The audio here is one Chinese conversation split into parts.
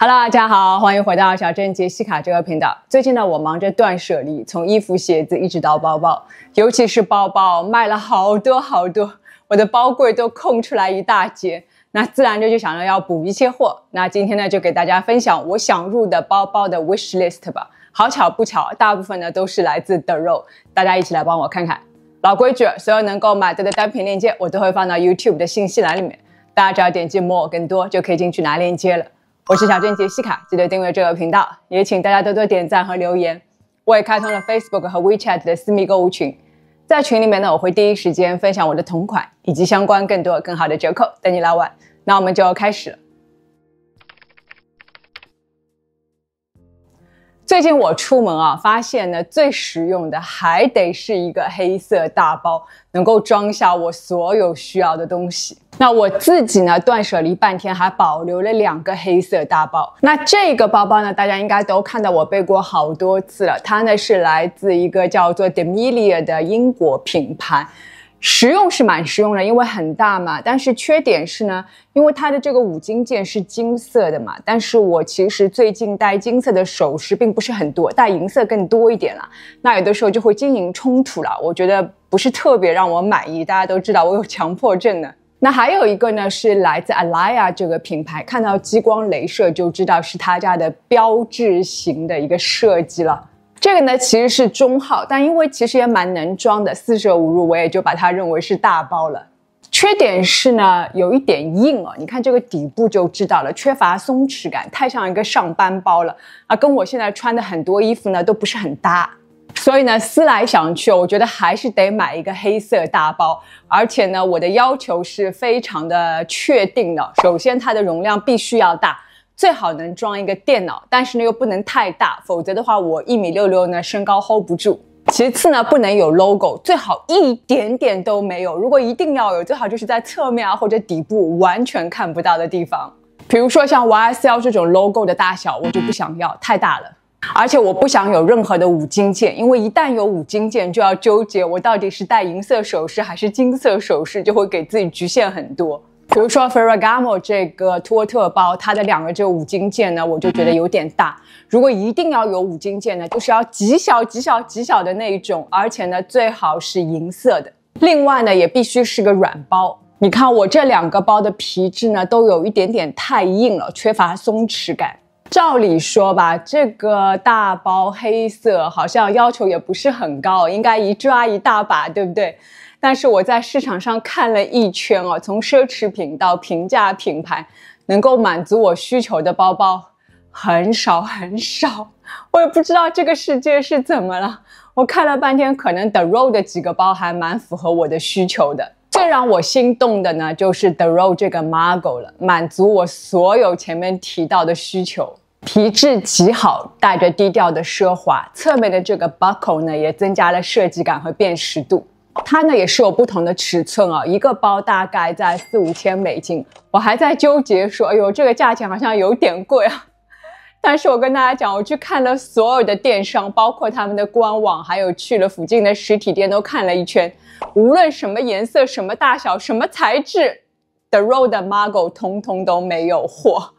Hello， 大家好，欢迎回到小珍杰西卡这个频道。最近呢，我忙着断舍离，从衣服、鞋子一直到包包，尤其是包包，卖了好多，我的包柜都空出来一大截。那自然就想着要补一些货。那今天呢，就给大家分享我想入的包包的 wish list 吧。好巧不巧，大部分呢都是来自 The Row， 大家一起来帮我看看。老规矩，所有能够买到的单品链接，我都会放到 YouTube 的信息栏里面，大家只要点击more更多，就可以进去拿链接了。我是小珍杰西卡，记得订阅这个频道，也请大家多多点赞和留言。我也开通了 Facebook 和 WeChat 的私密购物群，在群里面呢，我会第一时间分享我的同款以及相关更多更好的折扣等你来玩。那我们就开始了。最近我出门发现呢，最实用的还得是一个黑色大包，能够装下我所有需要的东西。那我自己呢，断舍离半天还保留了2个黑色大包。那这个包包呢，大家应该都看到我背过好多次了，它呢是来自一个叫做 Damilia 的英国品牌。实用是蛮实用的，因为很大嘛，但是缺点是呢，因为它的这个5金件是金色的嘛，但是我其实最近戴金色的首饰并不是很多，戴银色更多一点啦，那有的时候就会金银冲突啦，我觉得不是特别让我满意，大家都知道我有强迫症的。那还有一个呢，是来自 Alaya 这个品牌，看到激光雷射就知道是他家的标志型的一个设计了。这个呢其实是中号，但因为其实也蛮能装的，四舍五入我也就把它认为是大包了。缺点是呢，有一点硬你看这个底部就知道了，缺乏松弛感，太像一个上班包了跟我现在穿的很多衣服呢都不是很搭。所以呢，思来想去，我觉得还是得买一个黑色大包，而且呢，我的要求是非常的确定的。首先，它的容量必须要大，最好能装一个电脑，但是呢又不能太大，否则的话我1.66米呢身高 hold 不住。其次呢，不能有 logo， 最好一点点都没有。如果一定要有，最好就是在侧面或者底部完全看不到的地方。比如说像 YSL 这种 logo 的大小，我就不想要，太大了。而且我不想有任何的5金件，因为一旦有5金件就要纠结我到底是戴银色首饰还是金色首饰，就会给自己局限很多。比如说 Ferragamo 这个托特包，它的2个这5金件呢，我就觉得有点大。如果一定要有5金件呢，就是要极小的那一种，而且呢最好是银色的。另外呢，也必须是个软包。你看我这2个包的皮质呢，都有一点点太硬了，缺乏松弛感。照理说吧，这个大包黑色好像要求也不是很高，应该一抓一大把，对不对？但是我在市场上看了一圈从奢侈品到平价品牌，能够满足我需求的包包很少，我也不知道这个世界是怎么了。我看了半天，可能 The Row 的几个包还蛮符合我的需求的。最让我心动的呢，就是 The Row 这个 Margot 了，满足我所有前面提到的需求。皮质极好，带着低调的奢华，侧面的这个 buckle 呢，也增加了设计感和辨识度。它呢也是有不同的尺寸一个包大概在4-5千美金，我还在纠结说，哎呦，这个价钱好像有点贵啊。但是我跟大家讲，我去看了所有的电商，包括他们的官网，还有去了附近的实体店都看了一圈，无论什么颜色、什么大小、什么材质 ，The Row 的 Margot 通通都没有货。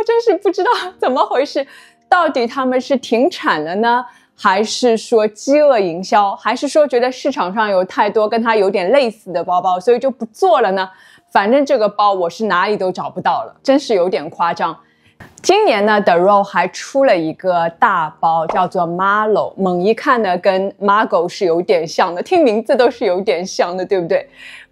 真是不知道怎么回事，到底他们是停产了呢，还是说饥饿营销，还是说觉得市场上有太多跟它有点类似的包包，所以就不做了呢？反正这个包我是哪里都找不到了，真是有点夸张。今年呢 The Row 还出了一个大包叫做 Marlow， 猛一看呢跟 Margot 是有点像的，听名字都是有点像的，对不对？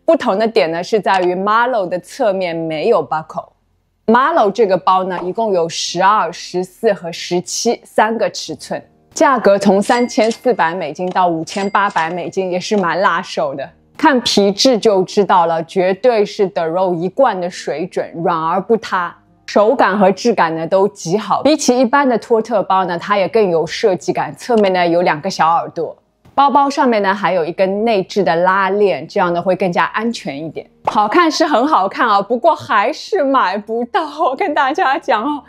不同的点呢是在于 Marlow 的侧面没有 buckle。Marlow 这个包呢，一共有12、14和17 3个尺寸，价格从3400美金到5800美金，也是蛮辣手的。看皮质就知道了，绝对是 The Row 一贯的水准，软而不塌，手感和质感呢都极好。比起一般的托特包呢，它也更有设计感，侧面呢有2个小耳朵。包包上面呢还有一根内置的拉链，这样呢会更加安全一点。好看是很好看不过还是买不到。我跟大家讲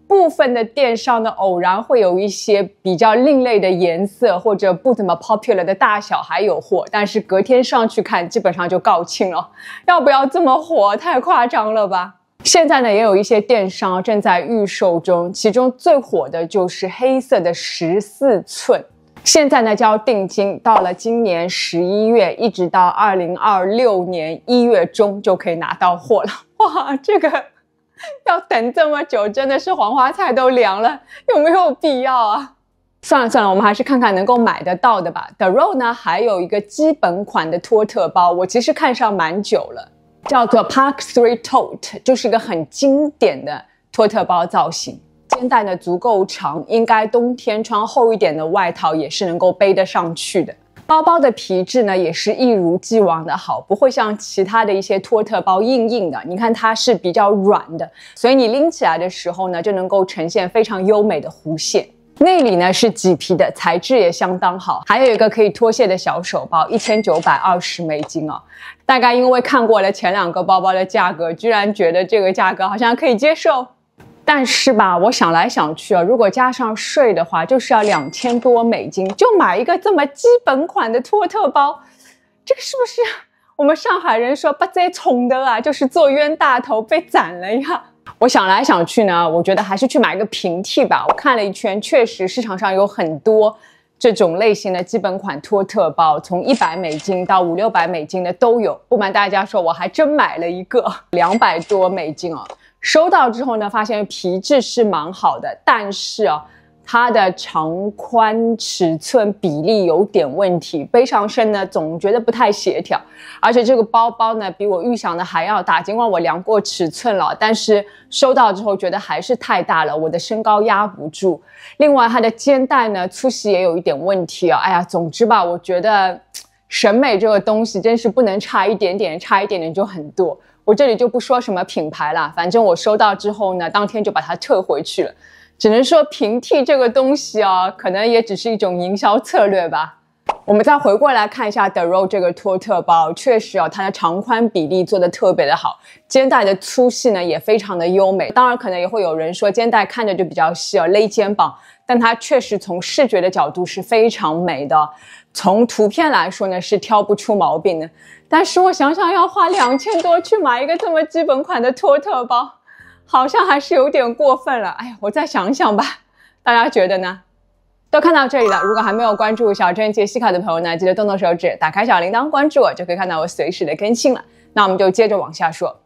部分的电商呢偶然会有一些比较另类的颜色或者不怎么 popular 的大小还有货，但是隔天上去看基本上就告罄了。要不要这么火？太夸张了吧。现在呢，也有一些电商正在预售中，其中最火的就是黑色的14寸。现在呢就要定金，到了今年11月，一直到2026年1月中就可以拿到货了。哇，这个要等这么久，真的是黄花菜都凉了，有没有必要啊？算了算了，我们还是看看能够买得到的吧。The Row 呢还有一个基本款的托特包，我其实看上蛮久了，叫做 Park 3 Tote， 就是一个很经典的托特包造型。肩带呢足够长，应该冬天穿厚一点的外套也是能够背得上去的。包包的皮质呢也是一如既往的好，不会像其他的一些托特包硬硬的，你看它是比较软的，所以你拎起来的时候呢就能够呈现非常优美的弧线。内里呢是麂皮的，材质也相当好，还有一个可以脱卸的小手包，1920美金哦。大概因为看过了前2个包包的价格，居然觉得这个价格好像可以接受。但是吧，我想来想去啊，如果加上税的话，就是要2000多美金，就买一个这么基本款的托特包，这个是不是我们上海人说不再冲的啊，就是做冤大头被斩了呀？我想来想去呢，我觉得还是去买一个平替吧。我看了一圈，确实市场上有很多这种类型的基本款托特包，从100美金到500-600美金的都有。不瞒大家说，我还真买了一个200多美金哦。收到之后呢，发现皮质是蛮好的，但是它的长宽尺寸比例有点问题，背上身呢总觉得不太协调，而且这个包包呢比我预想的还要大，尽管我量过尺寸了，但是收到之后觉得还是太大了，我的身高压不住。另外它的肩带呢粗细也有一点问题哎呀，总之吧，我觉得审美这个东西真是不能差一点点，差一点点就很多。我这里就不说什么品牌了，反正我收到之后呢，当天就把它退回去了。只能说平替这个东西可能也只是一种营销策略吧。我们再回过来看一下 The Row 这个托特包，确实它的长宽比例做得特别的好，肩带的粗细呢也非常的优美。当然可能也会有人说肩带看着就比较细勒肩膀，但它确实从视觉的角度是非常美的，从图片来说呢是挑不出毛病的。但是我想想要花2000多去买一个这么基本款的托特包，好像还是有点过分了。哎呀，我再想想吧，大家觉得呢？都看到这里了，如果还没有关注小珍姐西卡的朋友呢，记得动动手指，打开小铃铛关注我，就可以看到我随时的更新了。那我们就接着往下说。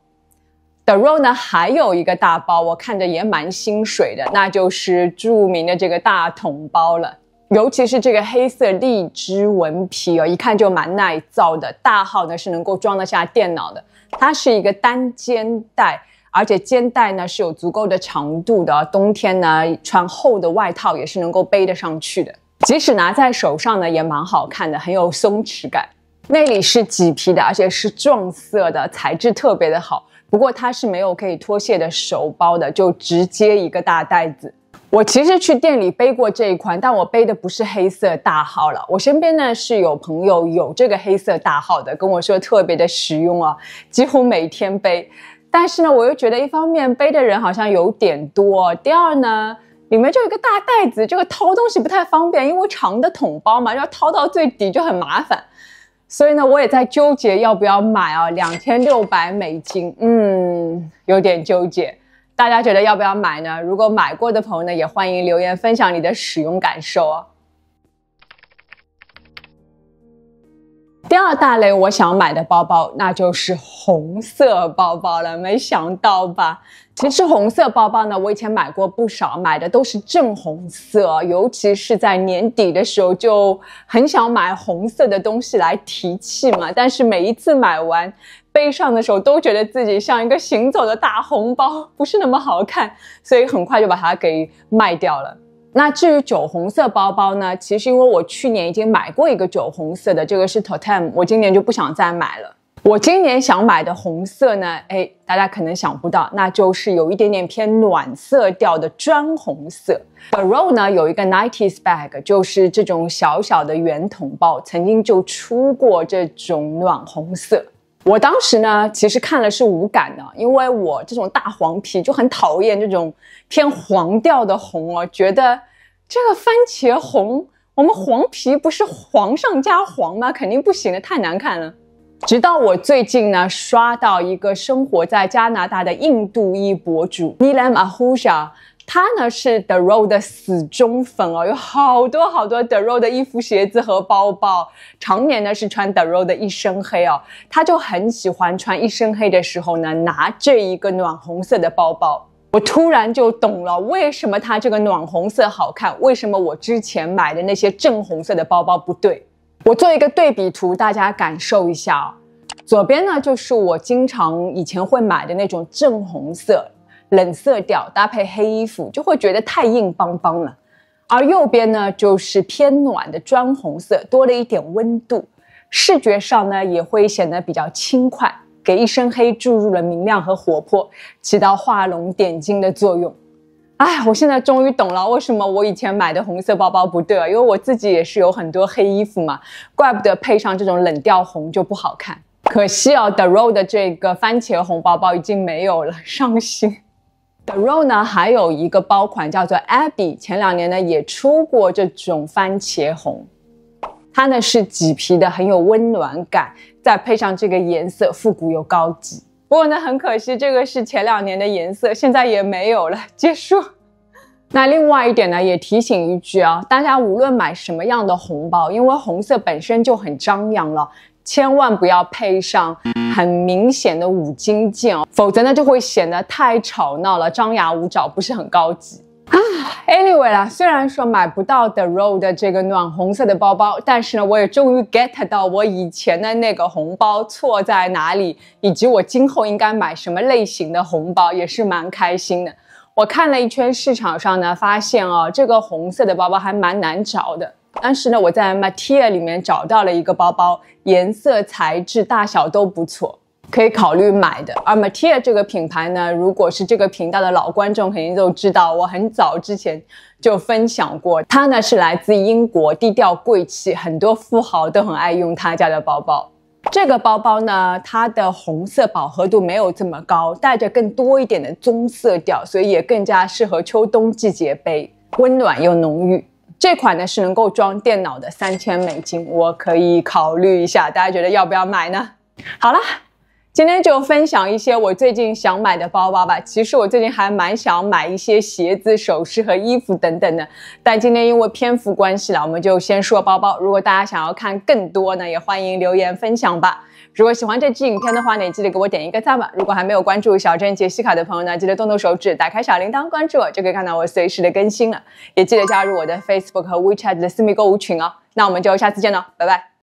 The Row 呢还有一个大包，我看着也蛮心水的，那就是著名的这个大桶包了。尤其是这个黑色荔枝纹皮一看就蛮耐造的，大号呢是能够装得下电脑的。它是一个单肩带，而且肩带呢是有足够的长度的，冬天呢穿厚的外套也是能够背得上去的。即使拿在手上呢也蛮好看的，很有松弛感。内里是麂皮的，而且是撞色的，材质特别的好。不过它是没有可以脱卸的手包的，就直接一个大袋子。我其实去店里背过这一款，但我背的不是黑色大号了。我身边呢是有朋友有这个黑色大号的，跟我说特别的实用几乎每天背。但是呢，我又觉得一方面背的人好像有点多，第二呢，里面就有一个大袋子，这个掏东西不太方便，因为长的桶包嘛，要掏到最底就很麻烦。所以呢，我也在纠结要不要买2600美金，有点纠结。大家觉得要不要买呢？如果买过的朋友呢，也欢迎留言分享你的使用感受第二大类我想买的包包，那就是红色包包了，没想到吧？其实红色包包呢，我以前买过不少，买的都是正红色，尤其是在年底的时候，就很想买红色的东西来提气嘛。但是每一次买完，背上的时候都觉得自己像一个行走的大红包，不是那么好看，所以很快就把它给卖掉了。那至于酒红色包包呢，其实因为我去年已经买过一个酒红色的，这个是 Totem， 我今年就不想再买了。我今年想买的红色呢，大家可能想不到，那就是有一点点偏暖色调的砖红色。The Row 呢有一个 90s bag， 就是这种小小的圆筒包，曾经就出过这种暖红色。我当时呢其实看了是无感的，因为我这种大黄皮就很讨厌这种偏黄调的红觉得这个番茄红，我们黄皮不是黄上加黄吗？肯定不行的，太难看了。直到我最近呢刷到一个生活在加拿大的印度裔博主 Neelam Ahuja， 他呢是 The Row 的死忠粉哦，有好多 The Row 的衣服、鞋子和包包，常年呢是穿 The Row 的一身黑哦，他就很喜欢穿一身黑的时候呢拿这一个暖红色的包包。我突然就懂了，为什么它这个暖红色好看，为什么我之前买的那些正红色的包包不对。我做一个对比图，大家感受一下哦。左边呢就是我经常以前会买的那种正红色冷色调，搭配黑衣服就会觉得太硬邦邦了。而右边呢就是偏暖的砖红色，多了一点温度，视觉上呢也会显得比较轻快，给一身黑注入了明亮和活泼，起到画龙点睛的作用。哎，我现在终于懂了为什么我以前买的红色包包不对了，因为我自己也是有很多黑衣服嘛，怪不得配上这种冷调红就不好看。可惜哦 The Row 的这个番茄红包包已经没有了，伤心。The Row 呢还有一个包款叫做 Abby， 前2年呢也出过这种番茄红，它呢是麂皮的，很有温暖感，再配上这个颜色复古又高级。不过呢很可惜，这个是前2年的颜色，现在也没有了，结束。那另外一点呢也提醒一句啊，大家无论买什么样的红包，因为红色本身就很张扬了，千万不要配上很明显的五金件哦，否则呢就会显得太吵闹了，张牙舞爪，不是很高级。Anyway 啦，虽然说买不到 The Row 的这个暖红色的包包，但是呢，我也终于 get 到我以前的那个红包错在哪里，以及我今后应该买什么类型的红包，也是蛮开心的。我看了一圈市场上呢，发现哦，这个红色的包包还蛮难找的。但是呢，我在 Mattea 里面找到了一个包包，颜色、材质、大小都不错，可以考虑买的。而 Mattea 这个品牌呢，如果是这个频道的老观众肯定都知道，我很早之前就分享过，它呢是来自英国，低调贵气，很多富豪都很爱用他家的包包。这个包包呢，它的红色饱和度没有这么高，带着更多一点的棕色调，所以也更加适合秋冬季节背，温暖又浓郁。这款呢是能够装电脑的$3000，我可以考虑一下，大家觉得要不要买呢？好啦，今天就分享一些我最近想买的包包吧。其实我最近还蛮想买一些鞋子、首饰和衣服等等的，但今天因为篇幅关系了，我们就先说包包。如果大家想要看更多呢，也欢迎留言分享吧。如果喜欢这支影片的话呢，也记得给我点一个赞吧。如果还没有关注小镇杰西卡的朋友呢，记得动动手指，打开小铃铛，关注我，就可以看到我随时的更新了。也记得加入我的 Facebook 和 WeChat 的私密购物群哦。那我们就下次见了，拜拜。